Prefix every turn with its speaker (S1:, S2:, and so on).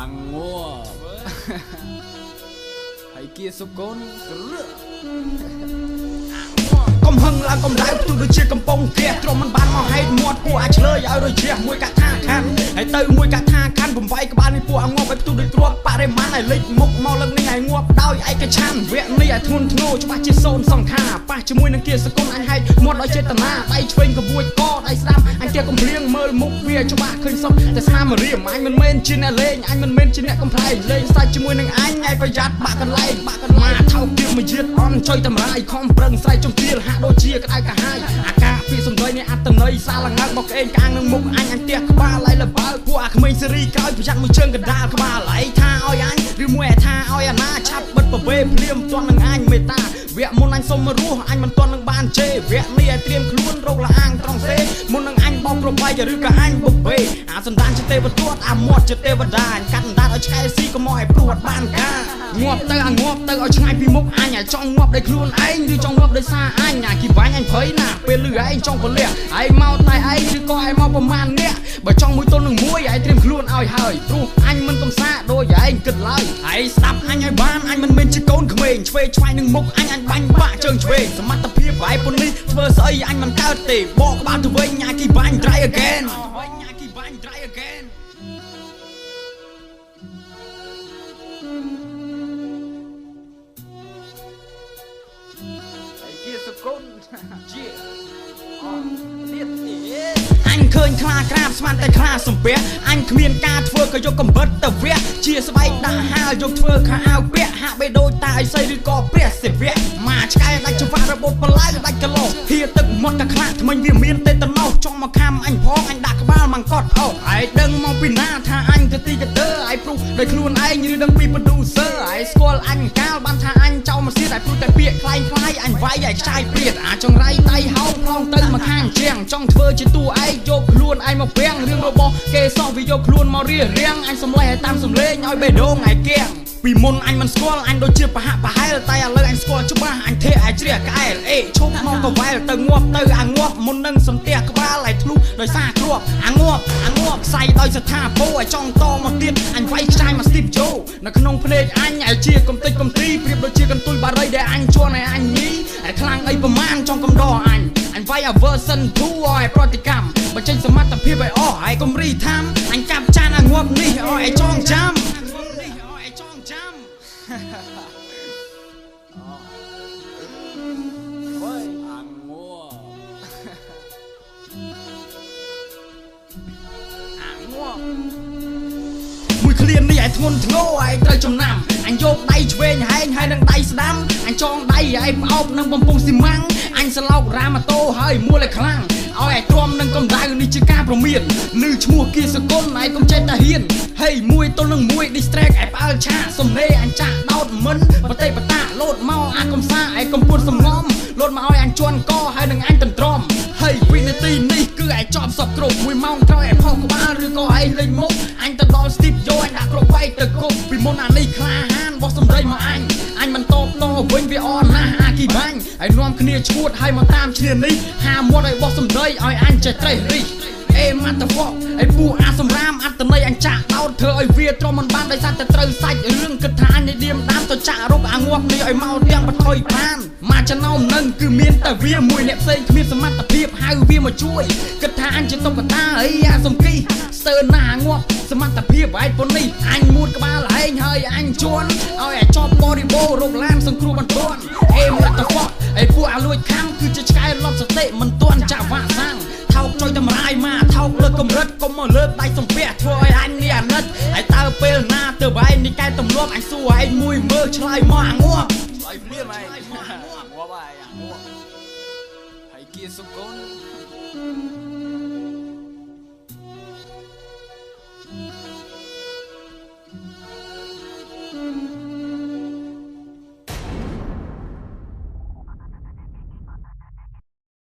S1: ngô hãy kia số côn
S2: công hưng là công đái tôi được chia cầm bông kia trongมันបានមកហេតុមាត់ពួកអាចឆ្លើយឲ្យដូចជាមួយកាថាខាន់ហើយទៅមួយកាថាខាន់បំវាយក្បាលនេះពួកងាប់ឲ្យផ្ទុះដូចគ្រាប់បរិមាណឲ្យលេចមុខមកឡើងនេះឲ្យងាប់ដោយឯកច្ឆ័ន្ទវគ្គនេះឲ្យធ្ងន់ធ្ងរច្បាស់ជាសូនសង្ខារប៉ះជាមួយនឹងគៀសគុណអញហេតុមាត់ដោយចេតនាដៃឆ្វេងក្បួយកដៃស្ដាំអញទៀតកំភ្លៀងមើលមុខវាច្បាស់ឃើញសុំតែស្នាមរៀមអញមិនមែនជាអ្នកលេងអញមិនមែនជាអ្នកកំ ប្លែងលេងសាច់ជាមួយនឹងអញឲ្យប្រយ័ត្នបាក់កន្លែងមកថោកទៀតមួយទៀតអន់ចុយតម្រាយខំប្រឹងស្រែកចំទាលហាក់ដូចជាក្តៅកាហាយអាការពីសំដីនេះអត្តន័យសាឡងើកមកក្អេងកាងនឹងមុខអញផ្ទះក្បាលឲ្យលបើពួកអាក្មេងសេរីក្រោយប្រយ័ត្នមួយជើងកណ្ដាលក្បាលឯថាឲ្យអញឬមួយឯថាឲ្យអាណាឆាប់បិទប្រវេភ្លាមទាន់នឹងអញមេតាវគ្គមុនអញសុំមករស់អញមិនទាន់នឹងបានជេរវគ្គនេះឲ្យត្រៀមខ្លួនរកលអាងត្រង់សេមុននឹងអញបោកប្របាយឬក៏អញបុកពេអាសន្តានជាទេវតាអាមាត់ជាទេវតាអញកាត់អណ្ដាតឲ្យឆ្កែស៊ីក៏មកឲ្យព្រួតបានការងាប់ទៅអាងាប់ទៅឲ្យឆ្ងាយពីមុខអញឲ្យចង់ងាប់ដោយខ្លួនឯងឬចង់ងាប់ដោយសារអញអាគីបាញ់អញភ័យណាពេលលឺឯងចង់ពលះឯងមកតែឯងឬក៏ឯងមកប្រមាណអ្នកបើចង់មួយទល់នឹងមួយឯងត្រៀមខ្លួនឲ្យហើយព្រោះអញមិនកំសាដូចឯងគិតឡើយឯងស្ដាប់អញឲ្យបានអញមិនមែនជាកូនក្មេងឆ្វេងឆ្វាយនឹងមុខអញបាញ់បាក់ជើងឆ្វេងសមត្ថភាពឯងពុននេះធ្វើស្អីអញមិនកើតទេបកក្បាលទៅវិញអាគីបាញ់ try again អាគីបាញ់ try again អញឃើញខ្លាក្រាបស្មានតែខ្លាសំពះអញគ្មានការធ្វើក៏យកកំបិតទៅវះជាស្បែកដាក់ហាលយកធ្វើខោអាវពាក់ហាក់បីដូចតាអីសីឬក៏ព្រះសិវៈមកឆ្កែដាច់ចង្វាក់របូតបលៅដាច់កលោហៀទឹកមាត់តែខ្លាថ្មិញវាមានទេតណោសចង់មកខំអញផងអញដាក់ក្បាលមកកត់អូឯងដឹងមកពីណាថាអញទៅទីកដឺឯងព្រុសដោយខ្លួនឯងឬដឹងពី producer ឯងស្គាល់អញកាលបានថាអញចោលមកសៀតឯងព្រុសតែពាក្យខ្លាយខ្លាយអញវាយឯងខ្ចាយព្រាតអាចង្រៃដៃហោងឡងទៅមកខាងជាងចង់ធ្វើជាតួឯងយកខ្លួនឯងមកពាំងរឿងរបស់គេសោះវាយកខ្លួនមករៀបរៀងអញសំឡេះឲ្យតាមសំឡេងឲ្យបេះដូងឯកៀងពីមុនអញមិនស្គាល់អញដូចជាប្រហាក់ប្រហែលតែឥឡូវអញស្គាល់ច្បាស់អញធេឯជ្រះក្អែលអេឈប់មកកវែលទៅងាប់ទៅអាងាប់មុននឹងសន្ទះក្បាលឲ្យធ្លុះដោយសារគ្រាប់អាងាប់ផ្សៃដោយស្ថាពរឲ្យចង់តមកទៀតអញវាយខ្ចាយមកស្ទីបជូនៅក្នុងភ្នែកអញឲ្យជាកំតិចកំទីប្រៀបដូចជាកន្ទុយបារីដែលអញជន់ឲ្យអញញីឲ្យខ្លាំងអីប្រមាណចង់កំដរអញវាយអា version 2ឲ្យប្រតិកម្មបញ្ចេញសមត្ថភាពឲ្យអស់ហើយកុំរីថាំអញចាប់ចានអាងាប់នេះឲ្យចងចាំមួយឃ្លាននេះឲ្យធ្ងន់ធ្ងរឲ្យត្រូវចំណាំអញយកដៃឆ្វេងហែងហើយនឹងដៃស្ដាំអញចងដៃឲ្យផ្អោបនឹងបំពង់ស៊ីម៉ាំងអញស្លោករ៉ាម៉ាតូហើយមួលឲ្យខ្លាំងឲ្យឯទ្រាំនឹងកំដៅនេះជាការប្រមានឮឈ្មោះគៀសគុណឯងកុំចេះតែហ៊ានហេមួយទល់នឹងមួយ distract ឯផ្អើលឆាសំណេរអញចាក់ដោតមិនបតេបតាលោតមកអាកំសាឯកំពួនសំងំលោតមកឲ្យអញជន់កហើយនឹងអញតន្ទ្រាំហើយវិនាទីនេះគឺឯចប់សពគ្រប់1ម៉ោងក្រោយឯផុសក្បាលឬក៏ឯងលេងមុខអញទៅដល់ Steve យកអញដាក់គ្រប់បែកទៅគប់ពីមុនអានេះក្លាហានបោះសម្ដីមកអញមិនតបតវិញវាអន់ណាស់អាគីបាញ់ហើយនាំគ្នាឈួតហើយមកតាមឈ្នានេះហាមាត់ឲ្យបោះសម្ដីឲ្យអញចេះត្រេះរិះអេម៉ាត់តវ៉ឲ្យពូអាសម្រាមអត្តន័យអញចាក់ដោតធ្វើឲ្យវាទ្រាំមិនបានដោយសារតែត្រូវសាច់រឿងគិតថាអញនេះឌៀមតាមទៅចាក់រុកអាងាប់នេះឲ្យមកទាំងបថុយបានមកចំណោមនឹងគឺមានតែវាមួយអ្នកផ្សេងគ្មានសមត្ថភាពហៅវាមកជួយគិតថាអញជាតុក្កតាអីអាសំគីស្ទើរណាស់ងាប់សមត្ថភាពឯងប៉ុននេះអញមួតក្បាលឯងហើយអញជន់ឲ្យឯចប់បរិបូររកឡានសង្គ្រោះបន្ទាន់អេម៉ាត់តវ៉ឯពួកអាលួចខាំគឺជាឆ្កែលប់សតិមិនទាន់ចាក់វ៉ាក់សាំងថោកចុយតម្រាយមកថោកលើកកម្រិតកុំមកលើកដៃសំពះធ្វើឲ្យអញនេះអាណិតហើយតើពេលណាទៅឯងនេះកែទំលាប់អញសួរឯងមួយមើលឆ្លើយមកអាងាប់ឆ្លើយភ្លាមឯងងាប់ហើយអាងាប់ហើយគៀសុកូន